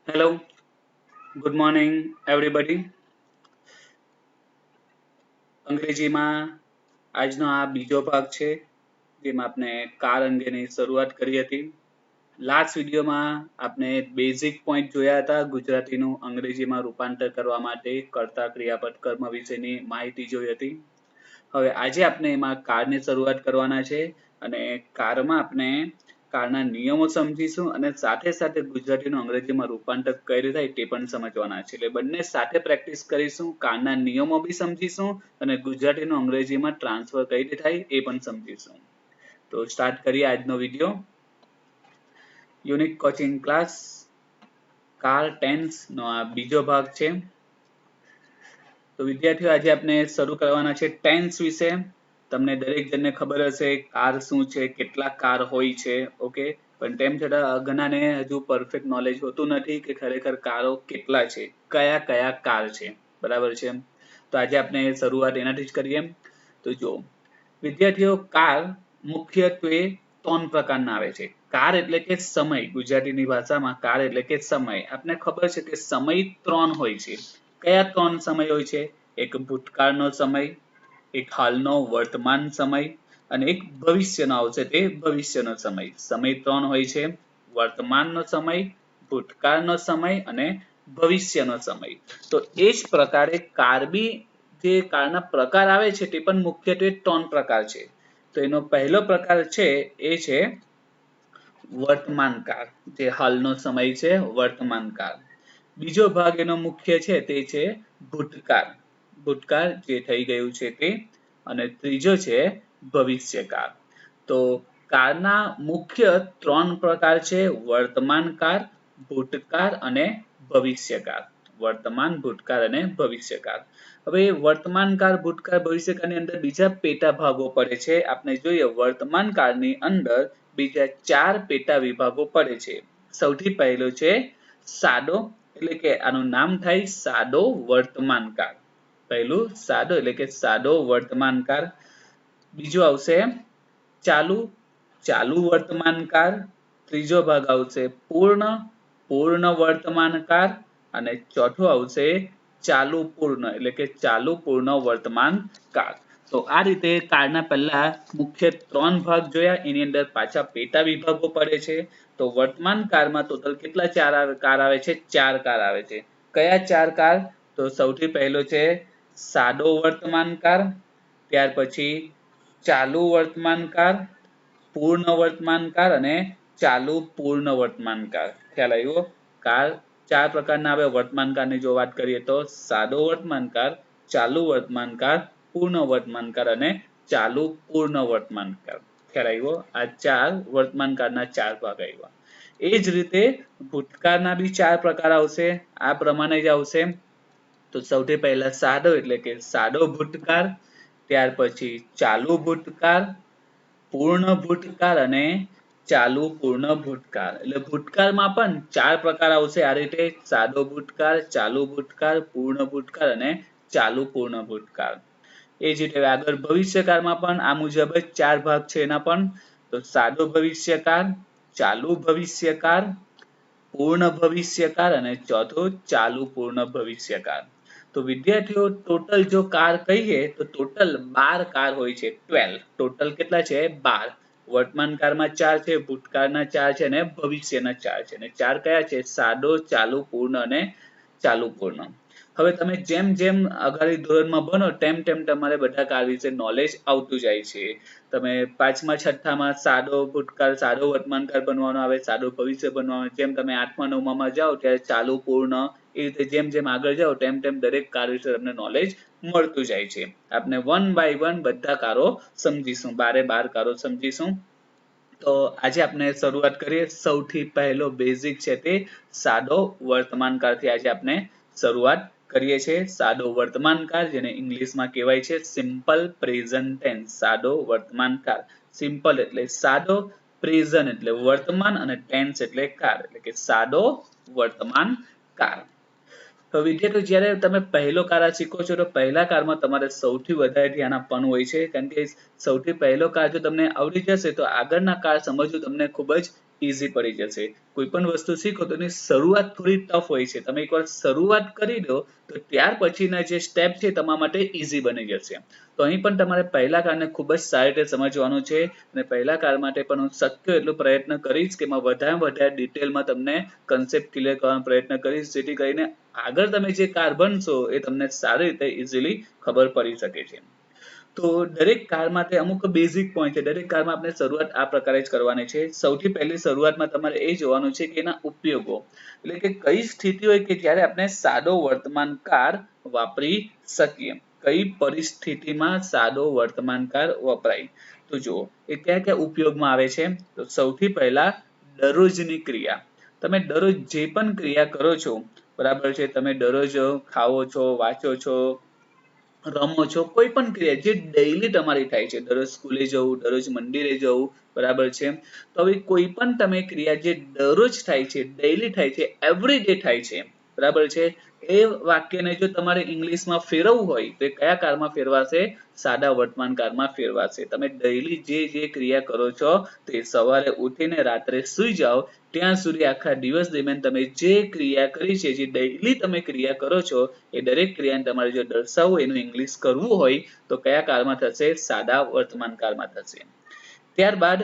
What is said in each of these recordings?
Hello, good morning everybody. અંગ્રેજીમાં આજનો આ બીજો ભાગ છે જેમાં આપણે કાર અંગેની શરૂઆત કરી હતી. લાસ્ટ વિડીયોમાં આપણે બેઝિક પોઈન્ટ જોયા હતા ગુજરાતીનું અંગ્રેજીમાં રૂપાંતર કરવા માટે કર્તા ક્રિયાપદ કર્મ વિશેની માહિતી જોઈ હતી. હવે આજે આપણે એમાં કારની શરૂઆત કરવાના છે અને કારમાં આપણે કારના નિયમો સમજીશું અને સાથે સાથે ગુજરાતીનું અંગ્રેજીમાં રૂપાંતર કઈ રીતે થાય તે પણ સમજવાના છે. એટલે બંને સાથે પ્રેક્ટિસ કરીશું, કારના નિયમો બી સમજીશું અને ગુજરાતીનું અંગ્રેજીમાં ટ્રાન્સફર કઈ રીતે થાય એ પણ સમજીશું. તો સ્ટાર્ટ કરીએ આજનો વિડીયો. યુનિક કોચિંગ ક્લાસ કાર ટેન્સ નો આ બીજો ભાગ છે. તો વિદ્યાર્થીઓ આજે આપણે શરૂ કરવાના છે ટેન્સ વિશે. તમને દરેક જણને ખબર હશે કાર શું છે, કેટલા કાર હોય છે, ઓકે. પણ તેમ છતાં ઘણાને હજુ પરફેક્ટ નોલેજ હોતું નથી કે ખરેખર કારો કેટલા છે, કયા કયા કાર છે, બરાબર છે. તો આજે આપણે શરૂઆત એનાથી જ કરીએ. તો જો વિદ્યાર્થીઓ, કાર મુખ્યત્વે 3 પ્રકારના આવે છે. કાર એટલે કે સમય, ગુજરાતીની ભાષામાં કાર એટલે કે સમય. આપને ખબર છે કે સમય 3 હોય છે. કયા 3 સમય હોય છે? એક ભૂતકાળનો સમય, એક હાલનો વર્તમાન સમય અને એક ભવિષ્યનો આવશે તે ભવિષ્યનો સમય. સમય 3 હોય છે: વર્તમાનનો સમય, ભૂતકાળનો સમય અને ભવિષ્યનો સમય. તો એ જ પ્રકારે કાર બી જે કારના પ્રકાર આવે છે તે પણ મુખ્યત્વે 3 પ્રકાર છે. તો એનો પહેલો પ્રકાર છે એ છે વર્તમાન કાળ, જે હાલનો સમય છે, વર્તમાન કાળ. બીજો ભાગ એનો મુખ્ય છે તે છે ભૂતકાળ, ભૂતકાળ જે થઈ ગયું છે તે. અને ત્રીજો છે ભવિષ્યકાળ. તો કાળના મુખ્ય 3 પ્રકાર છે: વર્તમાન કાળ, ભૂતકાળ અને ભવિષ્યકાળ. વર્તમાન, ભૂતકાળ અને ભવિષ્યકાળ. હવે વર્તમાન કાળ, ભૂતકાળ, ભવિષ્યકાળની અંદર બીજા પેટા ભાગો પડે છે. આપણે જોઈએ વર્તમાન કાળની અંદર બીજા 4 પેટા વિભાગો પડે છે. સૌથી પહેલો છે સાદો, એટલે કે આનું નામ થાય સાદો વર્તમાન કાળ. પહેલું સાદો એટલે કે સાદો વર્તમાન કાળ. બીજું આવશે ચાલુ, ચાલુ વર્તમાન કાળ. ત્રીજો ભાગ આવશે પૂર્ણ, પૂર્ણ વર્તમાન કાળ. અને ચોથો આવશે ચાલુ પૂર્ણ, એટલે કે ચાલુ પૂર્ણ વર્તમાન કાળ. તો આ રીતે કાળના પહેલા મુખ્ય 3 ભાગ જોયા, એની અંદર પાછા પેટા વિભાગો પડે છે. તો વર્તમાન કાળમાં ટોટલ કેટલા કાર આવે છે? 4 કાર આવે છે. કયા 4 કાર? તો સૌથી પહેલો છે સાદો વર્તમાન કાળ, ત્યાર પછી ચાલુ વર્તમાન કાળ, પૂર્ણ વર્તમાન કાળ અને ચાલુ પૂર્ણ વર્તમાન કાળ. ખ્યાલ આવ્યો? કાળ 4 પ્રકારના આવે. વર્તમાન કાળની જો વાત કરીએ તો સાદો વર્તમાન કાળ, ચાલુ વર્તમાન કાળ, પૂર્ણ વર્તમાન કાળ અને ચાલુ પૂર્ણ વર્તમાન કાળ. ખ્યાલ આવ્યો? આ 4 વર્તમાન કાળના 4 ભાગ આવ્યા. એ જ રીતે ભૂતકાળના બી 4 પ્રકાર આવશે. આ પ્રમાણે જ આવશે. તો સૌથી પહેલા સાદો એટલે કે સાદો ભૂતકાળ, ત્યાર પછી ચાલુ ભૂતકાળ, પૂર્ણ ભૂતકાળ અને ચાલુ પૂર્ણ ભૂતકાળ. એટલે ભૂતકાળમાં પણ 4 પ્રકાર આવશે આ રીતે: સાદો ભૂતકાળ, ચાલુ ભૂતકાળ, પૂર્ણ ભૂતકાળ અને ચાલુ પૂર્ણ ભૂતકાળ. એ જ રીતે આગળ ભવિષ્યકાળમાં પણ આ મુજબ જ 4 ભાગ છે એના પણ. તો સાદો ભવિષ્યકાળ, ચાલુ ભવિષ્યકાળ, પૂર્ણ ભવિષ્યકાળ અને ચોથો ચાલુ પૂર્ણ ભવિષ્યકાળ. તો વિદ્યાર્થીઓ, ટોટલ જો કાર કહીએ તો ટોટલ 12 કાર હોય છે. 12 ટોટલ કેટલા છે? 12. વર્તમાન કાળમાં 4 છે, ભૂતકાળના 4 છે અને ભવિષ્યના 4 છે. અને 4 કયા છે? સાદો, ચાલુ, પૂર્ણ અને ચાલુ પૂર્ણ. હવે તમે જેમ જેમ અગાડી ધોરણમાં ભણો તેમ તેમ તમારે બધા કાર વિશે નોલેજ આવતું જાય છે. તમે 5મા 6થામાં સાદો ભૂતકાળ, સાદો વર્તમાન કાળ ભણવાનો આવે, સાદો ભવિષ્ય ભણવાનો. જેમ તમે 8મા 9મામાં જાઓ ત્યારે ચાલુ, પૂર્ણ, એ રીતે જેમ જેમ આગળ જાઓ તેમ તેમ દરેક કાર વિશે તમને નોલેજ મળતું જાય છે. આપણે 1 બાય 1 બધા કારો સમજીશું, 12 કારો સમજીશું. તો આજે આપણે શરૂઆત કરીએ. સૌથી પહેલો બેઝિક છે તે સાદો વર્તમાન કાળથી આજે આપણે શરૂઆત કરીએ છીએ. સાદો વર્તમાન કાળ, જેને ઇંગ્લિશમાં કહેવાય છે સિમ્પલ પ્રેઝન્ટ ટેન્સ. સાદો વર્તમાન કાળ. સિમ્પલ એટલે સાદો, પ્રેઝન્ટ એટલે વર્તમાન અને ટેન્સ એટલે કાળ, એટલે કે સાદો વર્તમાન કાળ. તો વિદ્યાર્થીઓ, જ્યારે તમે પહેલો કાર શીખો છો તો પહેલા કારમાં તમારે સૌથી વધારે ધ્યાન આપવાનું હોય છે, કારણ કે સૌથી પહેલો કાર જો તમને આવડી જશે તો આગળના કાર સમજવું તમને ખૂબ જ ઈઝી પડી જશે. કોઈ પણ વસ્તુ શીખો તો એની શરૂઆત થોડી ટફ હોય છે. તમે એકવાર શરૂઆત કરી દો તો ત્યાર પછીના જે સ્ટેપ છે તમારા માટે ઈઝી બની જશે. તો અહીં પણ તમારે પહેલા કારને ખૂબ જ સારી રીતે સમજવાનું છે અને પહેલા કાર માટે પણ હું શક્ય એટલો પ્રયત્ન કરીશ કે એમાં વધારે વધારે ડિટેલમાં તમને કન્સેપ્ટ ક્લિયર કરવાનો પ્રયત્ન કરીશ, જેથી કરીને આગળ તમે જે કાર બનશો એ તમને સારી રીતે ઈઝીલી ખબર પડી શકે છે. તો દરેક કાર માટે અમુક બેઝિક પોઈન્ટ છે. દરેક કારમાં આપણે શરૂઆત આ પ્રકારે જ કરવાની છે. સૌથી પહેલી શરૂઆતમાં તમારે એ જોવાનું છે કે એના ઉપયોગો, એટલે કે કઈ સ્થિતિ હોય કે જ્યારે આપણે સાદો વર્તમાન કાર વાપરી શકીએ. કઈ પરિસ્થિતિમાં સાદો વર્તમાન કાર વપરાય. તો જુઓ એ કયા કયા ઉપયોગમાં આવે છે. તો સૌથી પહેલા દરરોજની ક્રિયા. તમે દરરોજ જે પણ ક્રિયા કરો છો, બરાબર છે, તમે દરરોજ ખાઓ છો, વાંચો છો, રમો છો, કોઈ પણ ક્રિયા જે ડેઈલી તમારી થાય છે, દરરોજ સ્કૂલે જવું, દરરોજ મંદિરે જવું, બરાબર છે, તો હવે કોઈ પણ તમે ક્રિયા જે દરરોજ થાય છે, ડેઈલી થાય છે, એવરી ડે થાય છે, બરાબર છે, એ વાક્યને જો તમારે ઇંગ્લિશમાં ફેરવવું હોય તો એ કયા કાળમાં ફેરવાશે? સાદા વર્તમાન કાળમાં ફેરવાશે. તમે ડેઈલી જે ક્રિયા કરો છો તે સવારે ઉઠીને રાત્રે સૂઈ જાઓ ત્યાં સુધી આખા દિવસ દરમિયાન તમે જે ક્રિયા કરી છે, જે ડેઈલી તમે ક્રિયા કરો છો, એ દરેક ક્રિયાને તમારે જો દર્શાવવું એનું ઇંગ્લિશ કરવું હોય તો કયા કાળમાં થશે? સાદા વર્તમાન કાળમાં થશે. ત્યારબાદ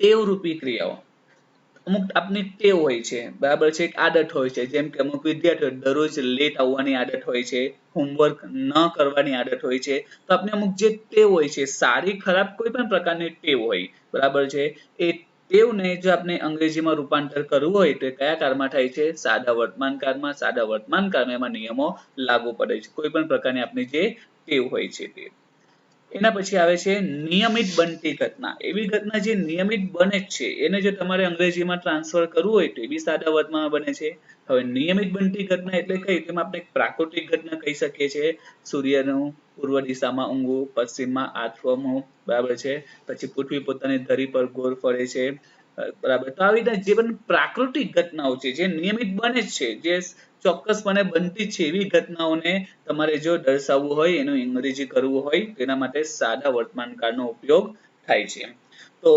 ટેવરૂપી ક્રિયાઓ. અમુક આપની ટેવ હોય છે, બરાબર છે, એક આદત હોય છે, જેમ કે અમુક વિદ્યાર્થીઓ દરરોજ લેટ આવવાની આદત હોય છે, હોમવર્ક ન કરવાની આદત હોય છે. તો આપણે અમુક જે ટેવ હોય છે, સારી ખરાબ કોઈ પણ પ્રકારની ટેવ હોય, બરાબર છે, એ ટેવને જો આપણે અંગ્રેજીમાં રૂપાંતર કરવું હોય તો કયા કાળમાં થાય છે? સાદા વર્તમાન કાળમાં. સાદા વર્તમાન કાળમાં એમાં નિયમો લાગુ પડે છે, કોઈ પણ પ્રકારની આપણી જે ટેવ હોય છે તે. એના પછી આવે છે નિયમિત બનતી ઘટના. એવી ઘટના જે નિયમિત બને જ છે, એને જો તમારે અંગ્રેજીમાં ટ્રાન્સફર કરવું હોય તો એ બી સાદા વર્તમાનમાં બને છે. હવે નિયમિત બનતી ઘટના એટલે કઈ? તેમાં આપણે પ્રાકૃતિક ઘટના કહી શકીએ છીએ. સૂર્યનું પૂર્વ દિશામાં ઊંઘવું, પશ્ચિમમાં આથમવું, બરાબર છે, પછી પૃથ્વી પોતાની ધરી પર ગોળ ફરે છે, બરાબર. તો આવી રીતે જે પણ પ્રાકૃતિક ઘટનાઓ છે, જે નિયમિત બને જ છે, જે ચોક્કસપણે બનતી જ છે, એવી ઘટનાઓને તમારે જો દર્શાવવું હોય, એનું અંગ્રેજી કરવું હોય તો એના માટે સાદા વર્તમાન કાળનો ઉપયોગ થાય છે. તો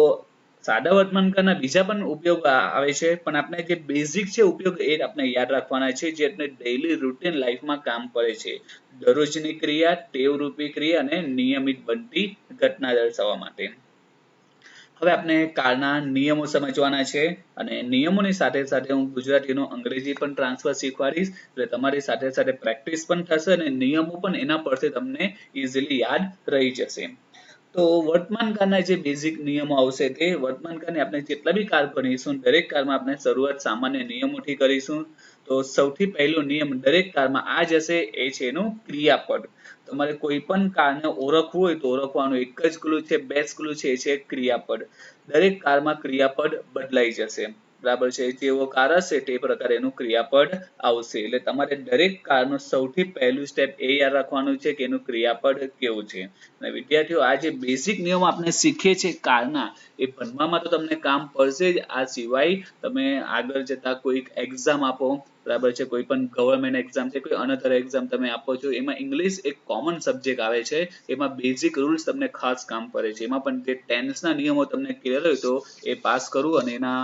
સાદા વર્તમાન કાળના બીજા પણ ઉપયોગ આવે છે, પણ આપણે જે બેઝિક છે ઉપયોગ એ આપણે યાદ રાખવાના છે, જે આપણે ડેઈલી રૂટીન લાઈફમાં કામ પડે છે. દરરોજની ક્રિયા, ટેવરૂપી ક્રિયા અને નિયમિત બનતી ઘટના દર્શાવવા માટે. હવે આપણે કાળના નિયમો સમજવાના છે અને નિયમોની સાથે સાથે હું ગુજરાતીનું અંગ્રેજી પણ ટ્રાન્સફર શીખવાડીશ, એટલે તમારી સાથે સાથે પ્રેક્ટિસ પણ થશે અને નિયમો પણ એના પરથી તમને ઇઝીલી યાદ રહી જશે. તો વર્તમાન કાળના જે બેઝિક નિયમો આવશે તે વર્તમાન કાળની આપણે જેટલા બી કાળ ભણીશું દરેક કાળમાં આપણે શરૂઆત સામાન્ય નિયમોથી કરીશું. તો સૌથી પહેલો નિયમ દરેક કાળમાં આ જ હશે, એ છે એનું ક્રિયાપદ. તમારે કોઈ પણ કાળને ઓળખવું હોય તો ઓળખવાનું એક જ ક્લુ છે, બેસ્ટ ક્લુ છે, એ છે ક્રિયાપદ. દરેક કાળમાં ક્રિયાપદ બદલાઈ જશે, બરાબર છે, જેવો કાળ હશે તે પ્રકારે એનું ક્રિયાપદ આવશે. એટલે તમારે દરેક કાળનું સૌથી પહેલું સ્ટેપ એ યાદ રાખવાનું છે કે એનું ક્રિયાપદ કેવું છે. અને વિદ્યાર્થીઓ આ જે બેઝિક નિયમો આપણે શીખીએ છીએ કાળના, એ ભણવામાં તો તમને કામ પડશે જ. આ સિવાય તમે આગળ જતા કોઈક એક્ઝામ આપો, બરાબર છે, કોઈ પણ ગવર્મેન્ટ એક્ઝામ છે, કોઈ અનધર એક્ઝામ તમે આપો છો, એમાં ઇંગ્લિશ એક કોમન સબ્જેક્ટ આવે છે, એમાં બેઝિક રૂલ્સ તમને ખાસ કામ પડે છે. એમાં પણ જે ટેન્સના નિયમો તમને ક્લિયર હોય તો એ પાસ કરવું અને એના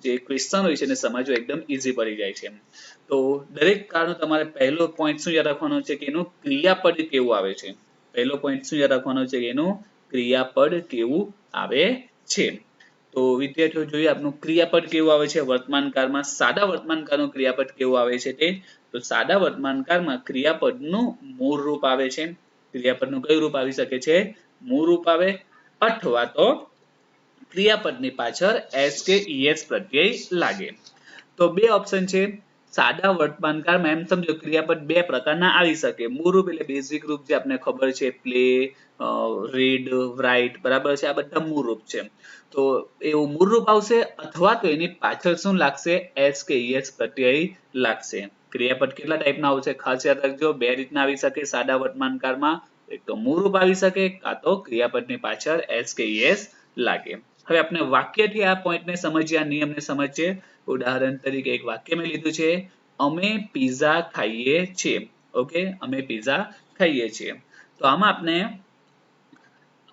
જે ક્વેશ્ચન હોય છે એને સમજવું એકદમ ઈઝી પડી જાય છે. તો દરેક કાળનો તમારે પહેલો પોઈન્ટ શું યાદ રાખવાનો છે કે એનું ક્રિયાપદ કેવું આવે છે. પહેલો પોઈન્ટ શું યાદ રાખવાનો છે કે એનું ક્રિયાપદ કેવું આવે છે. તો વિદ્યાર્થીઓ જોઈએ આપનું ક્રિયાપદ કેવું આવે છે વર્તમાન કાળમાં. સાદા વર્તમાન કાળનું ક્રિયાપદ કેવું આવે છે તે, તો સાદા વર્તમાન કાળમાં ક્રિયાપદનું મૂળ રૂપ આવે છે. ક્રિયાપદનું કયું રૂપ આવી શકે છે? મૂળ રૂપ આવે, અથવા તો ક્રિયાપદની પાછળ એસ કે ઈએસ પ્રત્યય લાગે. તો બે ઓપ્શન છે. સાદા વર્તમાન કાળમાં એમ સમજો ક્રિયાપદ બે પ્રકારના આવી શકે. મૂળ રૂપ એટલે બેઝિક રૂપ જે આપણને ખબર છે, પ્લે, રીડ, રાઇટ, બરાબર છે, આ બધા મૂળ રૂપ છે. તો એવું મૂળ રૂપ આવશે, અથવા તો એની પાછળ શું લાગશે? એસ કે ઈએસ પ્રત્યય લાગશે. ક્રિયાપદ કેટલા ટાઈપના આવશે ખાસ યાદ રાખજો. બે રીતના આવી શકે સાદા વર્તમાન કાળમાં. એક તો મૂળ રૂપ આવી શકે, કાં તો ક્રિયાપદની પાછળ એસ કે ઈએસ લાગે. હવે આપણે વાક્યથી આ પોઈન્ટને સમજીએ, આ નિયમને સમજીએ. ઉદાહરણ તરીકે એક વાક્ય મેં લીધું છે, અમે પીઝા ખાઈએ છીએ. ઓકે, અમે પીઝા ખાઈએ છીએ. તો આમાં આપણે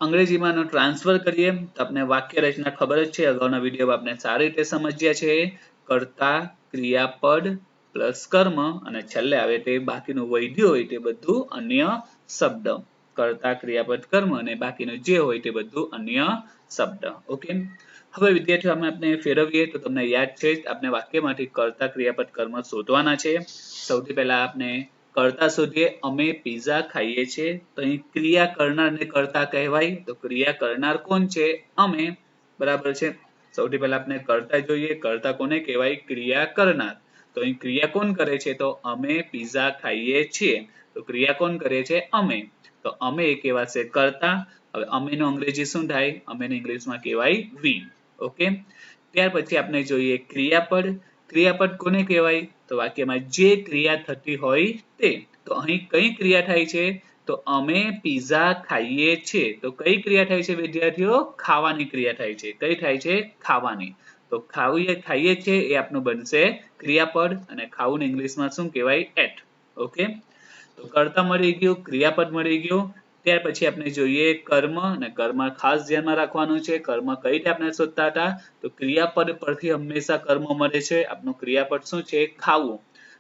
અંગ્રેજીમાં ટ્રાન્સફર કરીએ તો આપણે વાક્ય રચના ખબર જ છે, અગાઉના વિડીયોમાં આપણે સારી રીતે સમજ્યા છે. કર્તા, ક્રિયાપદ પ્લસ કર્મ અને છેલ્લે આવે તે બાકીનું વધ્યું હોય તે બધું અન્ય શબ્દ. કર્તા, ક્રિયાપદ, કર્મ અને બાકીનું જે હોય તે બધું અન્ય શબ્દ. ઓકે, હવે વિદ્યાર્થીઓ આપણે ફેરવીએ તો તમને યાદ છે આપણે વાક્યમાંથી કર્તા, ક્રિયાપદ, કર્મ શોધવાના છે. સૌથી પહેલા આપણે કર્તા શોધીએ. અમે પીઝા ખાઈએ છીએ. તો અહીં ક્રિયા કરનારને કર્તા કહેવાય. તો ક્રિયા કરનાર કોણ છે? અમે. બરાબર છે. સૌથી પહેલા આપણે કર્તા જોઈએ. કર્તા કોને કહેવાય? ક્રિયા કરનાર. તો અહીં ક્રિયા કોણ કરે છે? તો અમે પીઝા ખાઈએ છીએ. તો ક્રિયા કોણ કરે છે? અમે. તો અમે કહેવાશે કર્તા. હવે અમે નું અંગ્રેજી શું થાય? અમે ને ઇંગ્લિશમાં કહેવાય we. ઓકે, ત્યાર પછી આપણે જોઈએ ક્રિયાપદ. ક્રિયાપદ કોને કહેવાય? તો વાક્યમાં જે ક્રિયા થતી હોય તે. તો અહીં કઈ ક્રિયા થાય છે? તો અમે પીઝા ખાઈએ છીએ. તો કઈ ક્રિયા થાય છે વિદ્યાર્થીઓ? ખાવાની ક્રિયા થાય છે. કઈ થાય છે? ખાવાની. તો ખાઈએ છીએ એ આપનું બનશે ક્રિયાપદ અને ખાવું ઇંગ્લિશમાં શું કહેવાય? એટ. ઓકે, તો કર્તા મળી ગયું, ક્રિયાપદ મળી ગયું. ત્યાર પછી આપણે જોઈએ કર્મ. અને કર્મ ખાસ ધ્યાનમાં રાખવાનું છે. કર્મ કઈ રીતે આપણે શોધતા હતા? તો ક્રિયાપદ પરથી હંમેશા કર્મ મળે છે. આપનું ક્રિયાપદ શું છે? ખાવું.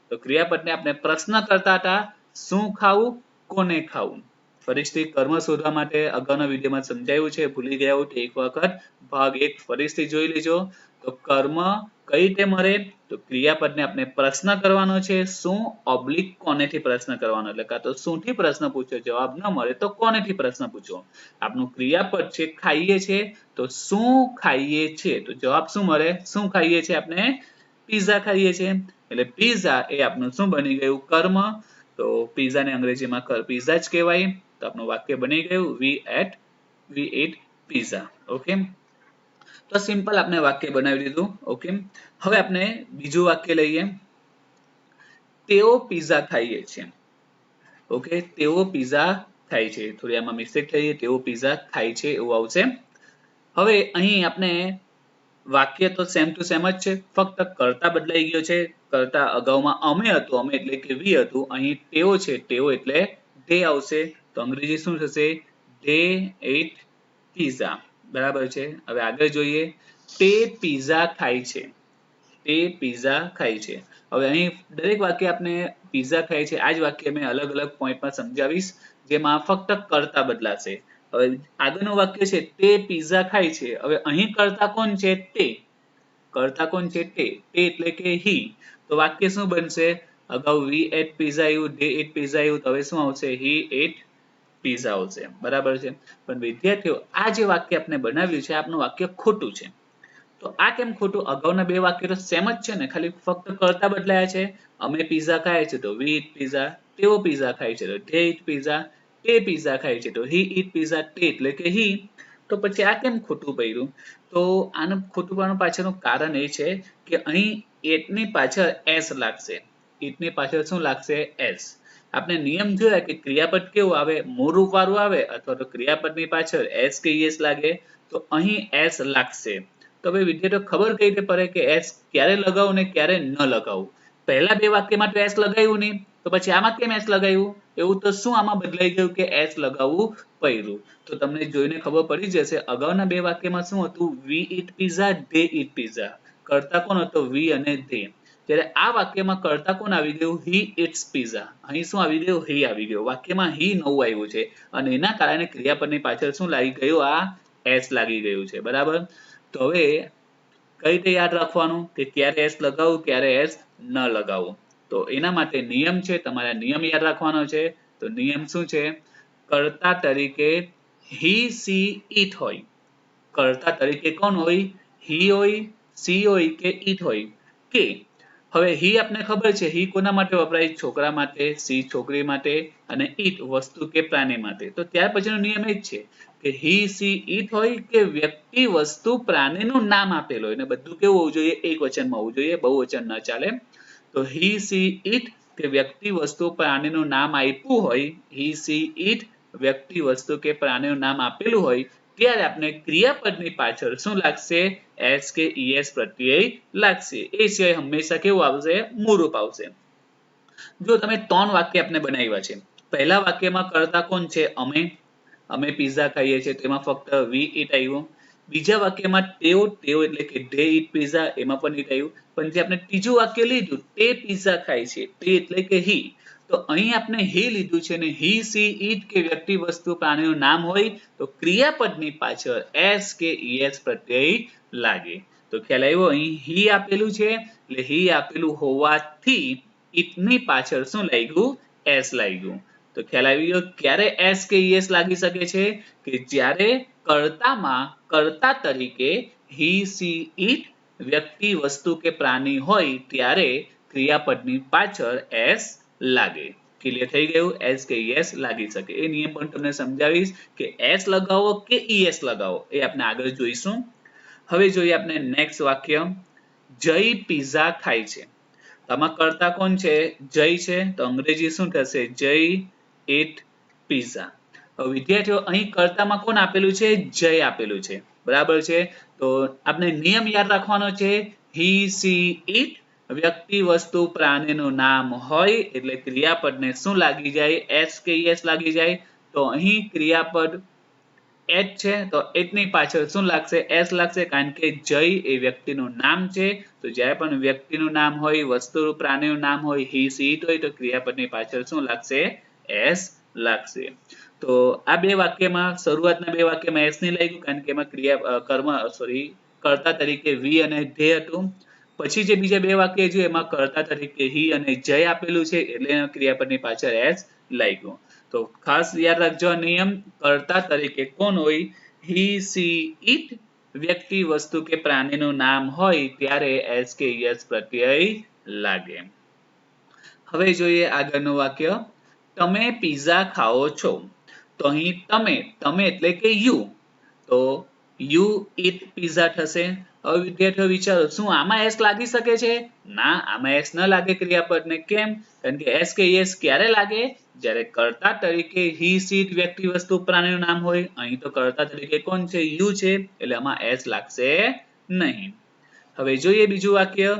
તો ક્રિયાપદને આપણે પ્રશ્ન કરતા હતા, શું ખાવું? કોને ખાવું? ફરીથી કર્મ શોધવા માટે અગાઉના વિડીયોમાં સમજાવ્યું છે. ભૂલી ગયા હો તો એક વખત ભાગ 1 ફરીથી જોઈ લેજો. તો કર્મ કઈ રીતે મળે? તો ક્રિયાપદને આપણે પ્રશ્ન કરવાનો છે. શું ઓબ્લિક કોનેથી પ્રશ્ન કરવાનો? એટલે કાં તો શુંથી પ્રશ્ન પૂછો, જવાબ ન મળે તો કોનેથી પ્રશ્ન પૂછો. આપનું ક્રિયાપદ છે ખાઈએ છે. તો શું ખાઈએ છે? તો જવાબ શું મળે? શું ખાઈએ છે? આપણે પીઝા ખાઈએ છે. એટલે પીઝા એ આપનું શું બની ગયું? કર્મ. તો પીઝા ને અંગ્રેજીમાં પીઝા જ કહેવાય. તો આપનું વાક્ય બની ગયું we ate pizza. ઓકે, તો સિમ્પલ આપણે વાક્ય બનાવી દીધું. ઓકે, હવે આપણે બીજું વાક્ય લઈએ. તેઓ પીઝા ખાઈએ છે. ઓકે, તેઓ પીઝા ખાય છે. થોડી આમાં મિસ્ટેક થઈ, તેઓ પીઝા ખાય છે એવું આવશે. હવે અહીં આપણે વાક્ય તો સેમ ટુ સેમ જ છે, ફક્ત કર્તા બદલાઈ ગયો છે. કર્તા અગાઉમાં અમે હતું, અમે એટલે કે we હતું. અહીં તેઓ છે, તેઓ એટલે they આવશે. તો અંગ્રેજી શું થશે? they ate pizza. બરાબર છે. હવે આગળ જોઈએ. તે પીઝા ખાય છે. તે પીઝા ખાય છે. હવે અહીં દરેક વાક્ય આપણે પીઝા ખાય છે આ જ વાક્ય મેં અલગ અલગ પોઈન્ટમાં સમજાવીશ, જેમાં ફક્ત કર્તા બદલાશે. હવે આગળનું વાક્ય છે તે પીઝા ખાય છે. હવે અહીં કર્તા કોણ છે? તે. કર્તા કોણ છે? તે. તે એટલે કે he. તો વાક્ય શું બનશે? અગાઉ we ate pizza આવ્યું, they ate pizza આવ્યું, તો હવે શું આવશે? he ate pizza આવશે. બરાબર છે. પણ વિદ્યાર્થીઓ આ જે વાક્ય આપણે બનાવ્યું છે આપનું વાક્ય ખોટું છે. તો આ કેમ ખોટું? અગાઉના બે વાક્ય તો સેમ જ છે ને, ખાલી ફક્ત કર્તા બદલાયા છે. અમે પીઝા ખાય છે તો we eat pizza. તેઓ પીઝા ખાય છે તો they eat pizza. તે પીઝા ખાય છે તો he eat pizza. તે એટલે કે he. તો પછી આ કેમ ખોટું પડ્યું? તો આનું ખોટું પડવાનું પાછળનું કારણ એ છે કે અહીં એટ ની પાછળ s લાગશે. એટ ની પાછળ શું લાગશે? s. આપણે નિયમ જોયા કે ક્રિયાપદ કેવું આવે? મૂળ રૂપ વાળું આવે અથવા તો ક્રિયાપદની પાછળ s કે es લાગે. તો અહીં s લાગશે. તો હવે વિદ્યાર્થીઓ ખબર કઈ રીતે પડે કે s ક્યારે લગાવવું ને ક્યારે ન લગાવવું? પહેલા બે વાક્યમાં તો s લગાવ્યું નહીં, તો પછી આમાં કેમ s લગાવ્યું? એવું તો શું આમાં બદલાઈ ગયું કે s લગાવવું પડ્યું? તો તમને જોઈને ખબર પડી જશે. અગાઉના બે વાક્યમાં શું હતું? we eat pizza, they eat pizza. કર્તા કોણ હતો? we અને they. ત્યારે આ વાક્યમાં કર્તા કોણ આવી ગયું? he eats pizza. અહીં શું આવી ગયું? he આવી ગયું. વાક્યમાં he નવું આવ્યું છે અને એના કારણે ક્રિયાપદની પાછળ શું લાગી ગયું? આ s લાગી ગયું છે. બરાબર. તો હવે કઈ રીતે યાદ રાખવાનું કે ક્યારે s લગાવવું, ક્યારે s ન લગાવવું? તો એના માટે નિયમ છે, તમારે નિયમ યાદ રાખવાનો છે. તો નિયમ શું છે? કર્તા તરીકે he, she, it હોય. કર્તા તરીકે કોણ હોય? he હોય, she હોય કે it હોય કે. હવે he આપને ખબર છે, he કોના માટે વપરાય? છોકરા માટે, she છોકરી માટે અને it વસ્તુ કે પ્રાણી માટે. તો ત્યાર પછીનો નિયમ એ જ છે કે he, she, it હોય કે વ્યક્તિ, વસ્તુ, પ્રાણીનું નામ આપેલું હોય. અને બધું કેવું હોવું જોઈએ? એક વચનમાં હોવું જોઈએ, બહુવચન ન ચાલે. તો he, she, it કે વ્યક્તિ, વસ્તુ, પ્રાણીનું નામ આપ્યું હોય, he, she, it વ્યક્તિ, વસ્તુ કે પ્રાણીનું નામ આપેલું હોય, ત્યારે આપણે ક્રિયાપદની પાછળ શું લાગશે? s કે es પ્રત્યય લાગશે. એ સિવાય હંમેશા કેવું આવશે? મૂળરૂપ આવશે. જો તમે ત્રણ વાક્ય આપણે બનાવ્યા છે. પહેલા વાક્યમાં કર્તા કોણ છે? અમે. અમે પીઝા ખાઈએ છીએ તેમાં ફક્ત વી ઈટ આવ્યું. બીજા વાક્યમાં તેઓ એટલે કે ધે ઈટ પીઝા એમાં પણ ઈટ આવ્યું. પણ જે આપણે ત્રીજું વાક્ય લીધું તે પીઝા ખાય છે તે એટલે કે હી, તો અહીં આપણે હી લીધું છે ને હી સી ઈટ કે વ્યક્તિ વસ્તુ પ્રાણીનું નામ હોય તો ક્રિયાપદની પાછળ એસ કે ઈએસ પ્રત્યય લાગે. તો ખ્યાલ આવ્યો? અહીં હી આપેલું છે એટલે હી આપેલું હોવાથી ઈટની પાછળ શું લાગ્યું? એસ લાગ્યું. તો ખ્યાલ આવી ગયો? ક્યારે એસ કે ઈએસ લાગી શકે છે? કે જ્યારે કર્તામાં કર્તા તરીકે હી સી ઈટ વ્યક્તિ વસ્તુ કે પ્રાણી હોય ત્યારે ક્રિયાપદની પાછળ એસ લાગે. ક્લિયર થઈ ગયું? એસ કે ઈએસ લાગી શકે. એ નિયમ પણ તમને સમજાવીશ કે એસ લગાવો કે ઈએસ લગાવો એ આપણે આગળ જોઈશું. હવે જોઈએ આપણે નેક્સ્ટ વાક્ય. જય પીઝા ખાય છે. આમાં કર્તા કોણ છે? જય છે. તો અંગ્રેજી શું થશે? જય ઈટ પીઝા. હવે વિદ્યાર્થીઓ અહીં કર્તામાં કોણ આપેલું છે? જય આપેલું છે. બરાબર છે? તો આપણે નિયમ યાદ રાખવાનો છે. હી સી ઈટ વ્યક્તિ વસ્તુ પ્રાણીનું નામ હોય એટલે ક્રિયાપદને શું લાગી જાય? એસ કે ઈએસ લાગી જાય. તો અહીં ક્રિયાપદ એચ છે તો એચની પાછળ શું લાગશે? એસ લાગશે, કારણ કે જય એ વ્યક્તિનું નામ છે. તો જ્યારે પણ વ્યક્તિનું નામ હોય, વસ્તુ પ્રાણીનું નામ હોય, હી સી ઈટ હોય તો ક્રિયાપદની પાછળ શું લાગશે? એસ લાગશે. તો આ બે વાક્યમાં શરૂઆતના બે વાક્યમાં એસ નહીં લાગ્યું કારણ કે એમાં કર્તા તરીકે વી અને ધે હતું. પછી જે બીજા બે વાક્ય છે એમાં કર્તા તરીકે હી અને જય આપેલું છે એટલે ક્રિયાપદની પાછળ એસ લાગ્યું. તો ખાસ યાદ રાખજો નિયમ. કર્તા તરીકે કોણ હોય? હી સી ઈટ વ્યક્તિ વસ્તુ કે પ્રાણીનું નામ હોય ત્યારે એસ કે યસ પ્રત્યય લાગે. હવે જોઈએ આગળનું વાક્ય. તમે પીઝા ખાઓ છો. તો અહીં તમે એટલે કે યુ, તો યુ ઈટ પીઝા થશે. હવે વિદ્યાર્થીઓ વિચારો શું આમાં એસ લાગી શકે છે? ના, આમાં એસ ન લાગે ક્રિયાપદને. કેમ? કારણ કે એસ કે યસ ક્યારે લાગે? જ્યારે કર્તા તરીકે હી સી વ્યક્તિ વસ્તુ પ્રાણીનું નામ હોય. અહીં તો કર્તા તરીકે કોણ છે? યુ છે એટલે આમાં એસ લાગશે નહીં. હવે જોઈએ બીજું વાક્ય.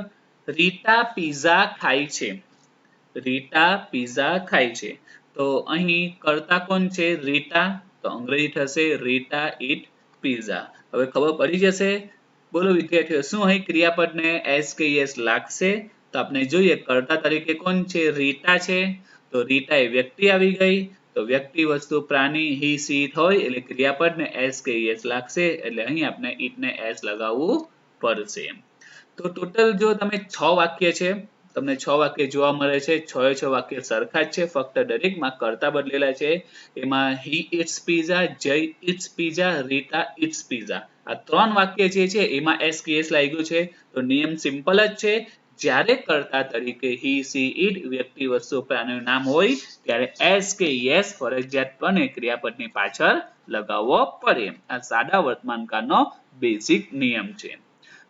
રીટા પીઝા ખાય છે. રીટા પીઝા ખાય છે. તો અહીં કર્તા કોણ છે? રીટા. તો અંગ્રેજી થશે રીટા ઈટ પીઝા. હવે ખબર પડી જશે? બોલો વિદ્યાર્થીઓ, શું અહીં ક્રિયાપદને એસ કે યસ લાગશે? તો આપણે જોઈએ કર્તા તરીકે કોણ છે? રીટા છે. તો રીટા એ વ્યક્તિ આવી ગઈ. તો વ્યક્તિ વસ્તુ પ્રાણી હી સી ઈટ હોય એટલે ક્રિયાપદને એસ કે યસ લાગશે એટલે અહીં આપણે ઈટને એસ લગાવવું પડશે. તો ટોટલ જો તમે 6 વાક્ય છે, તમને 6 વાક્ય જોવા મળે છે. 6 વાક્ય સરખા જ છે, ફક્ત દરેકમાં કર્તા બદલેલા છે. એમાં he it's pizza, Jay it's pizza, Rita it's pizza. આ 3 વાક્ય જે છે એમાં એસ કે યસ લાગ્યું છે. તો નિયમ સિમ્પલ જ છે. જ્યારે કર્તા તરીકે હી સી ઈટ વ્યક્તિ વસ્તુ પ્રાણીનું નામ હોય ત્યારે એસ કે યસ ફરજિયાતપણે ક્રિયાપદની પાછળ લગાવવો પડે. આ સાદા વર્તમાનકાળનો બેઝિક નિયમ છે.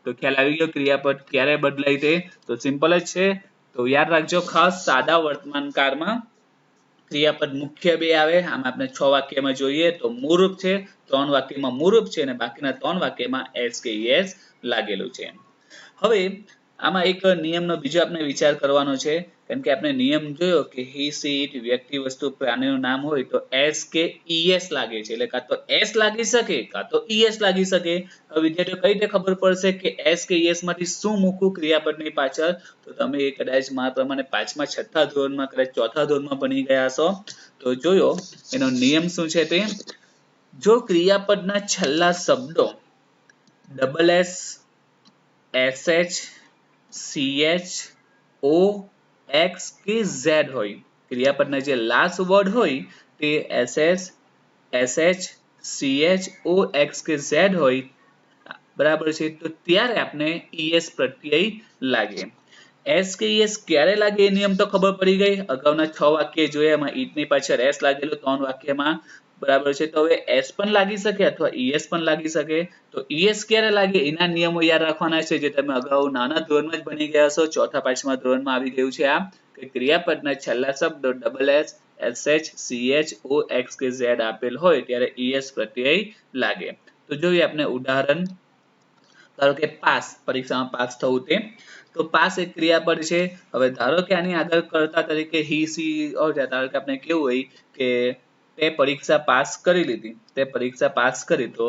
તો ખ્યાલ આવી ગયો ક્રિયાપદ ક્યારે બદલાય તે? તો સિમ્પલ જ છે. તો યાદ રાખજો ખાસ, સાદા વર્તમાનકાળમાં ક્રિયાપદ મુખ્ય બે આવે. આમાં આપણે 6 વાક્યમાં જોઈએ તો મૂળરૂપ છે, 3 વાક્યમાં મૂળરૂપ છે અને બાકીના 3 વાક્યમાં એસ કે યસ લાગેલું છે. હવે આમાં એક નિયમનો બીજો આપણે વિચાર કરવાનો છે, કારણ કે આપણે નિયમ જોયો કે હી સી ઈટ વ્યક્તિ વસ્તુ પ્રાણીનું નામ હોય તો એસ કે ઈએસ લાગે છે, એટલે કાં તો એસ લાગી શકે કાં તો ઈએસ લાગી શકે. હવે વિદ્યાર્થીઓ કઈ રીતે ખબર પડશે કે એસ કે ઈએસ માંથી શું મૂકવું ક્રિયાપદની પાછળ? તો તમે કદાચ મારા પ્રમાણે 5મા 6થા ધોરણમાં કદાચ 4થા ધોરણમાં ભણી ગયા હશો તો જોયો એનો નિયમ શું છે તે. જો ક્રિયાપદના છેલ્લા શબ્દો ડબલ એસ, એસએચ, સીએચ, ઓ, એક્સ કે ઝેડ હોય, ક્રિયાપદના જે લાસ્ટ વર્ડ હોય તે એસએસ, એસએચ, સીએચ, ઓ, એક્સ કે ઝેડ હોય, બરાબર છે, તો ત્યારે આપણે ઈએસ પ્રત્યય લાગે. એસ કે ઈએસ ક્યારે લાગે એ નિયમ તો ખબર પડી ગઈ. અગાઉના 6 વાક્ય જોયા એમાં ઈટની પાછળ એસ લાગેલું 3 વાક્યમાં, બરાબર છે. તો હવે એસ પણ લાગી શકે અથવા ઈએસ પણ લાગી શકે. તો ઈએસ ક્યારે લાગે એના નિયમો યાદ રાખવાના છે જે તમે અગાઉ નાના ધોરણમાં જ ભણી ગયા છો. 4થા 5મા ધોરણમાં આવી ગયું છે આ કે ક્રિયાપદના છેલ્લા શબ્દો ડબલ એસ, એસએચ, સીએચ, ઓ, એક્સ કે ઝેડ આપેલ હોય ત્યારે ઈએસ પ્રત્યય લાગે. તો જોઈએ આપણે ઉદાહરણ. ધારો કે પાસ, પરીક્ષામાં પાસ થવું તે. તો પાસ એક ક્રિયાપદ છે. હવે ધારો કે આની આગળ કર્તા તરીકે હી સી હોય, ધારો કે આપણે કેવું હોય કે તે પરીક્ષા પાસ કરી લીધી, તે પરીક્ષા પાસ કરી તો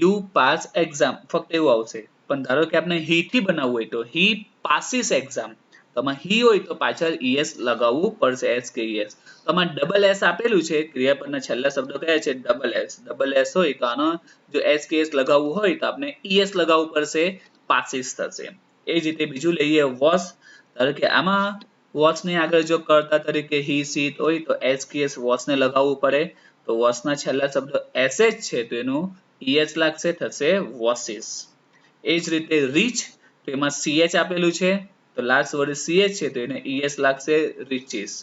યુ પાસ એક્ઝામ ફક્ત એવું આવશે. પણ ધારો કે આપણે he થી બનાવવું હોય તો he passes exam. તમારે he હોય તો પાછળ es લગાવવું પડશે, s કે es. તમારે ડબલ s આપેલું છે, ક્રિયાપદના છેલ્લા શબ્દો કયા છે ડબલ s હોય તો આનો જો s કે s લગાવવું હોય તો આપણે es લગાવવું પડશે, passes થશે. એ જ રીતે બીજું લઈએ was. ધારો કે આમાં was ની આગળ જો કર્તા તરીકે he she હોય તો s કે s was ને લગાવવું પડે, તો was ના છેલ્લા શબ્દો sh છે તો એનું es લાગશે, થશે washes. એ જ રીતે reach તો એમાં ch આપેલું છે તો લાસ્ટ વર્ડ ch છે તો એને es લાગશે, reaches.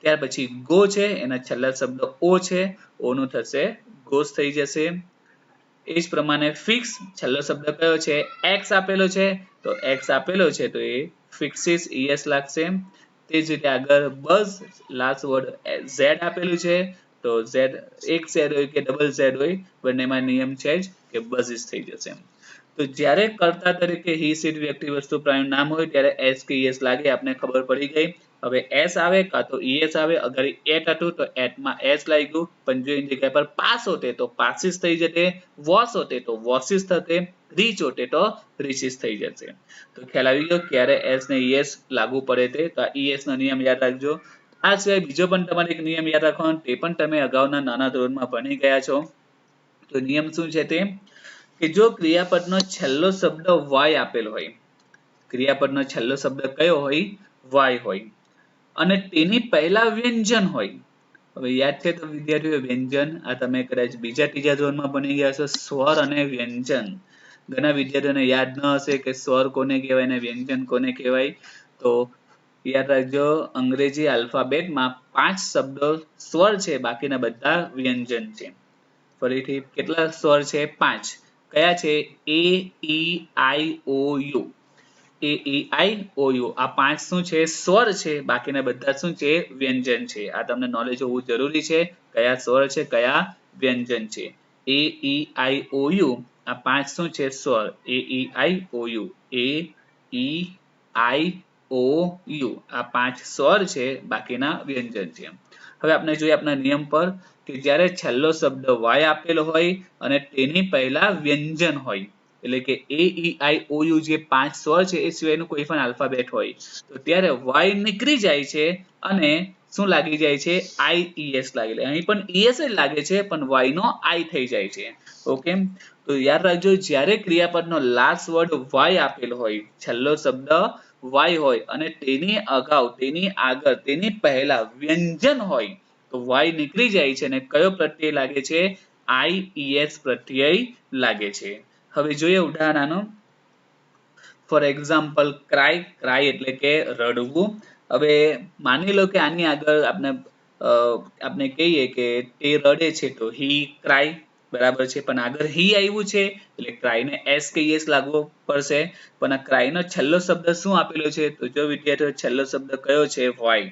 ત્યાર પછી go છે એના છેલ્લા શબ્દો o છે, o નું થશે goes થઈ જશે. એ જ પ્રમાણે fix છેલ્લો શબ્દ કયો છે x આપેલો છે તો x આપેલો છે તો એ fixes es લાગશે. તે જ રીતે આગળ buzz લાસ્ટ વર્ડ z આપેલું છે તો z એક z હોય કે ડબલ z હોય બંનેમાં નિયમ છે જ કે buzzes થઈ જશે. તો જ્યારે કર્તા તરીકે he she વ્યક્તિ વસ્તુ પ્રાણી નામ હોય ત્યારે s કે es લાગે, આપણે ખબર પડી ગઈ. હવે s આવે કાં તો es આવે, અગર at હતું તો at માં s લાગ્યું, પણ જો એની જગ્યા પર pass હોતે તો passes થઈ જતે, was હોતે તો washes થતે, reach હોતે તો reaches થઈ જશે. તો ખ્યાલ આવી ગયો ક્યારે s ને es લાગુ પડે તે. તો આ es નો નિયમ યાદ રાખજો. આ સિવાય બીજો પણ તમારે એક નિયમ યાદ રાખવાનો, તે પણ તમે અગાઉના નાના ધોરણમાં ભણી ગયા છો. તો નિયમ શું છે તે કે જો ક્રિયાપદનો છેલ્લો શબ્દ y આપેલો હોય, ક્રિયાપદનો છેલ્લો શબ્દ કયો હોય y હોય અને તેની પહેલા વ્યંજન હોય. હવે યાદ છે તો વિદ્યાર્થીઓ વ્યંજન આ તમે કદાચ બીજા ત્રીજા ધોરણમાં ભણી ગયા છો, સ્વર અને વ્યંજન. ઘણા વિદ્યાર્થીઓને યાદ ન હશે કે સ્વર કોને કહેવાય ને વ્યંજન કોને કહેવાય. તો યાદ રાખજો અંગ્રેજી આલ્ફાબેટમાં 5 શબ્દો સ્વર છે, બાકીના બધા વ્યંજન છે. ફરીથી કેટલા સ્વર છે 5. કયા છે a e i o u, a e i o u આ 5 શું છે સ્વર છે, બાકીના બધા શું છે વ્યંજન છે. આ તમને નોલેજ હોવું જરૂરી છે કયા સ્વર છે કયા વ્યંજન છે. a e i o u આ 5 શું છે સ્વર, a e i o u, a e i o u આ 5 સ્વર છે, બાકીના વ્યંજન છે. હવે આપણે જોઈએ આપણા નિયમ પર કે જ્યારે છેલ્લો શબ્દ y આપેલો હોય અને તેની પહેલા વ્યંજન હોય, એટલે કે a e i o u જે 5 સ્વર છે એ સિવાયનું કોઈ પણ આલ્ફાબેટ હોય તો ત્યારે y નીકળી જાય છે અને શું લાગી જાય છે i es લાગેલી. અહીં પણ es જ લાગે છે પણ y નો i થઈ જાય છે. ઓકે, તો યાદ રાખજો જ્યારે ક્રિયાપદનો લાસ્ટ વર્ડ y આપેલો હોય, છેલ્લો શબ્દ y હોય અને તેની અગાઉ તેની આગળ તેની પહેલા વ્યંજન હોય તો y નીકળી જાય છે અને કયો પ્રત્યય લાગે છે ies પ્રત્યય લાગે છે. હવે જોઈએ ઉદાહરણ આનું. ફોર એક્ઝામ્પલ ક્રાય, ક્રાય એટલે કે રડવું. હવે માની લો કે આની આગળ આપણે કહીએ કે તે રડે છે તો he cry, બરાબર છે, પણ આગળ he આવ્યું છે એટલે cry ને s કે es લાગવો પડશે. પણ આ cry નો છેલ્લો શબ્દ શું આપેલો છે તો જો વિદ્યાર્થીઓ છેલ્લો શબ્દ કયો છે y.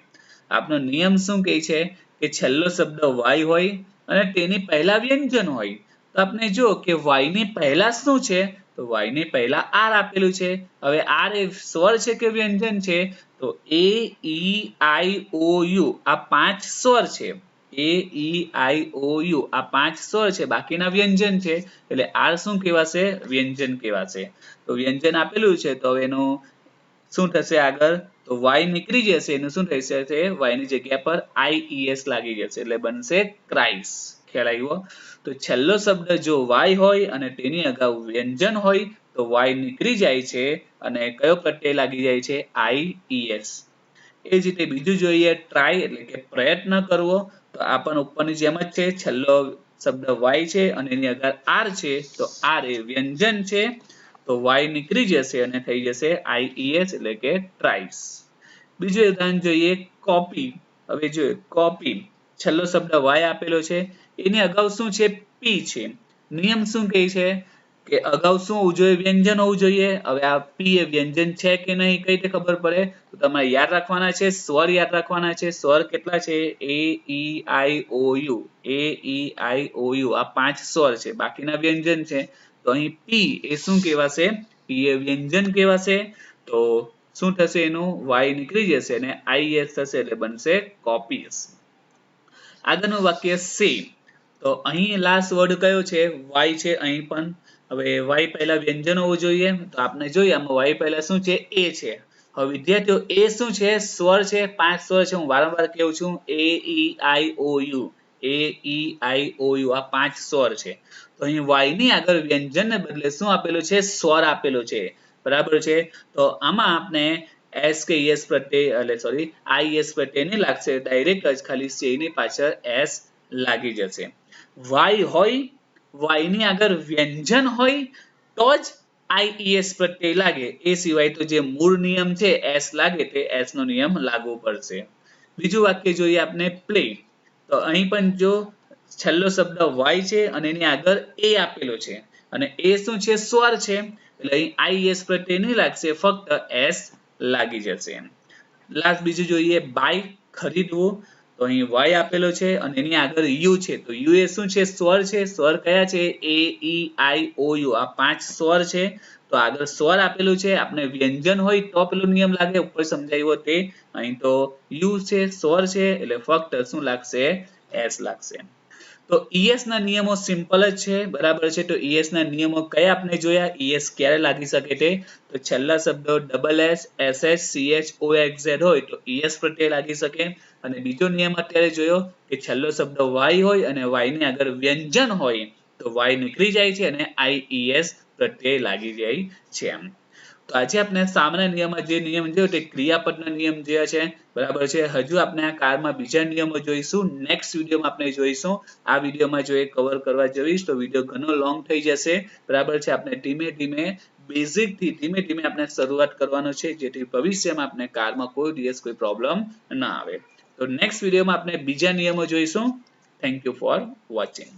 આપનો નિયમ શું કહે છે કે છેલ્લો શબ્દ y હોય અને તેની પહેલા વ્યંજન હોય. તો આપણે જો કે y ની પહેલા શું છે તો y ની પહેલા r આપેલું છે. હવે r એ સ્વર છે કે વ્યંજન છે તો a e i o u આ 5 સ્વર છે, a e i o u આ 5 સ્વર છે, બાકીના વ્યંજન છે એટલે r શું કહેવાશે વ્યંજન કહેવાશે. તો વ્યંજન આપેલું છે તો હવે એનું શું થશે આગળ તો y નીકળી જશે, એનું શું થઈ જશે y ની જગ્યા પર ies લાગી જશે એટલે બનશે cries. ખ્યાલ આવ્યો? તો છેલ્લો શબ્દ જો y હોય અને તેની અગાઉ વ્યંજન હોય તો y નીકળી જાય છે અને કયો પ્રત્યય લાગી જાય છે ies. એ જ રીતે બીજું જોઈએ ટ્રાય એટલે કે પ્રયત્ન કરવો. તો આ પણ ઉપરની જેમ જ છે, છેલ્લો શબ્દ y છે અને એની આગળ r છે તો r એ વ્યંજન છે તો y નીકળી જશે અને થઈ જશે ies એટલે કે tries. બીજું ઉદાહરણ જોઈએ કોપી. હવે જોઈએ કોપી, છેલ્લો શબ્દ y આપેલો છે, એની અગાઉ શું છે p છે. નિયમ શું કહે છે કે અગાઉ શું હોવું જોઈએ વ્યંજન હોવું જોઈએ. હવે આ p એ વ્યંજન છે કે નહીં કઈ રીતે ખબર પડે તો તમારે યાદ રાખવાના છે, સ્વર યાદ રાખવાના છે. સ્વર કેટલા છે a e i o u, a e i o u આ 5 સ્વર છે, બાકીના વ્યંજન છે. તો અહીં p એ શું કહેવાશે p એ વ્યંજન કહેવાશે. તો શું થશે એનું y નીકળી જશે અને ies થશે એટલે બનશે copies. આગળનું વાક્ય સેમ. તો અહીં લાસ્ટ વર્ડ કયો છે? વાય છે અહીં પણ. હવે વાય પહેલા વ્યંજન હોવું જોઈએ, તો આપણે જોઈએ આમાં વાય પહેલા શું છે? એ છે. હવે વિદ્યાર્થીઓ એ શું છે? સ્વર છે. 5 સ્વર છે. હું વારંવાર કહું છું એ ઈ આઈ ઓ you, A E I O you, આ 5 સ્વર છે. તો અહીં વાય ની આગળ વ્યંજન ને બદલે શું આપેલું છે? સ્વર આપેલો છે. બરાબર છે. તો આમાં આપણે એસ કે એસ પ્રત્યય એટલે સોરી આઈએસ પ્રત્યય નહીં લાગશે, ડાયરેક્ટ જ ખાલી સે ની પાછળ એસ લાગી જશે. વાય હોય, વાય ની આગળ વ્યંજન હોય તો જ આઈઈએસ પ્રત્યય લાગે, એ સિવાય તો જે મૂળ નિયમ છે એસ લાગે તે એસ નો નિયમ લાગુ પડશે. બીજું વાક્ય જોઈએ આપણે પ્લે. તો અહીં પણ જો છેલ્લો શબ્દ વાય છે અને એની આગળ એ આપેલો છે અને એ શું છે? સ્વર છે. એટલે અહીં આઈએસ પ્રત્યય નહીં લાગશે, ફક્ત એસ લાગી જશે. લાસ્ટ બીજું જોઈએ બાય, ખરીદવું. તો અહીં વાય આપેલો છે અને એની આગળ યુ છે. તો યુ એ શું છે? સ્વર છે. સ્વર કયા છે? એ ઈ આઈ ઓ યુ, આ 5 સ્વર છે. તો આગળ સ્વર આપેલું છે. આપણે વ્યંજન હોય તો પેલો નિયમ લાગે, ઉપર સમજાવ્યો તે. અહીં તો યુ છે, સ્વર છે, એટલે ફક્ત શું લાગશે? એસ લાગશે. તો ઈએસ ના નિયમો સિમ્પલ જ છે. બરાબર છે. તો ઈએસ ના નિયમો કયા આપણે જોયા? ઈએસ ક્યારે લાગી શકે તે? તો છેલ્લા શબ્દો ડબલ એસ, એસએચ, સીએચ, ઓએક્સઝેડ હોય તો ઈએસ પ્રત્યય લાગી શકે. અને બીજો નિયમ અત્યારે જોયો કે છેલ્લો શબ્દ વાય હોય અને વાય ની આગળ વ્યંજન હોય તો વાય નીકળી જાય છે અને આઈઈએસ પ્રત્યય લાગી જાય છે. તો આજે આપણે સામાન્ય નિયમમાં જે નિયમ જોયો તે ક્રિયાપદનો નિયમ જોયા છે. બરાબર છે. હજુ આપણે આ કારમાં બીજા નિયમો જોઈશું. નેક્સ્ટ વિડીયોમાં આપણે જોઈશું. આ વિડીયોમાં જો એ કવર કરવા જઈશ તો વિડીયો ઘણો લોંગ થઈ જશે. બરાબર છે. આપણે ધીમે ધીમે બેઝિક થી ધીમે ધીમે આપણે શરૂઆત કરવાનું છે, જેથી ભવિષ્યમાં આપણે કારમાં કોઈ દિવસ કોઈ પ્રોબ્લેમ ના આવે. તો નેક્સ્ટ વિડીયોમાં આપણે બીજા નિયમો જોઈશું. Thank you for watching.